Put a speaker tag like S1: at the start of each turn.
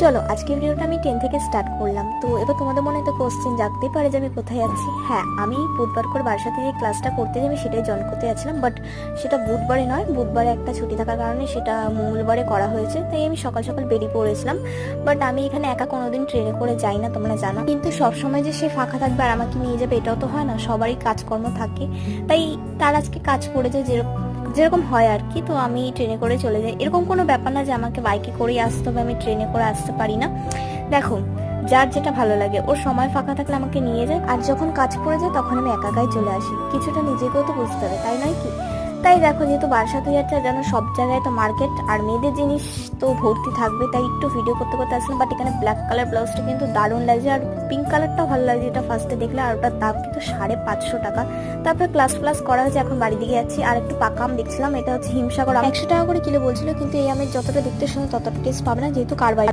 S1: চলো আজকের ভিডিওটা আমি 10 থেকে স্টার্ট করলাম। তো এবার তোমাদের মনে তো কোশ্চেন জাগতেই পারে যে আমি কোথায় যাচ্ছি। হ্যাঁ, আমি বুধবার করে বাসার সাথে যে ক্লাসটা করতে যাই আমি সেটাই জয়েন করতে যাচ্ছিলাম, বাট সেটা বুধবারে নয়, বুধবারে একটা ছুটি থাকার কারণে সেটা মঙ্গলবারে করা হয়েছে, তাই আমি সকাল সকাল বেরিয়ে পড়েছিলাম। বাট আমি এখানে একা কোনোদিন ট্রেনে করে যাই না, তোমরা জানো, কিন্তু সবসময় যে সে ফাঁকা থাকবে আর আমাকে নিয়ে যাবে এটাও তো হয় না, সবারই কাজকর্ম থাকে। তাই তার আজকে কাজ পড়ে যায় যেরকম হয় আর কি। তো আমি ট্রেনে করে চলে যাই, এরকম কোনো ব্যাপার না যে আমাকে বাইকে করেই আসতে হবে, আমি ট্রেনে করে আসতে পারি না। দেখো, যার যেটা ভালো লাগে, ওর সময় ফাঁকা থাকলে আমাকে নিয়ে যায়, আর যখন কাজ পড়ে যায় তখন আমি একা একাই চলে আসি। কিছুটা নিজেকেও তো বুঝতে হবে, তাই নয় কি? তাই দেখো, যেহেতু বারাসাত যাচ্ছে যেন সব জায়গায় তো মার্কেট আর মেয়েদের জিনিস তো ভর্তি থাকবে, তাই একটু ভিডিও করতে করতে আসলাম। বাট এখানে ব্ল্যাক কালার ব্লাউজটা কিন্তু দারুণ লাগছে, আর পিঙ্ক কালারটাও ভালো লাগছে, এটা ফার্স্টে দেখলে। আর ওটার দাম কিন্তু 550 টাকা। তারপরে ক্লাস করা হয়েছে, এখন বাড়ির দিকে যাচ্ছি। আর একটু পাকা আম দেখছিলাম, এটা হচ্ছে হিমসাগর আম, 100 টাকা করে কিলো বলছিল, কিন্তু এই আমের যতটা দেখতে সুন্দর ততটা টেস্ট পাবে না, যেহেতু কার্বাইড।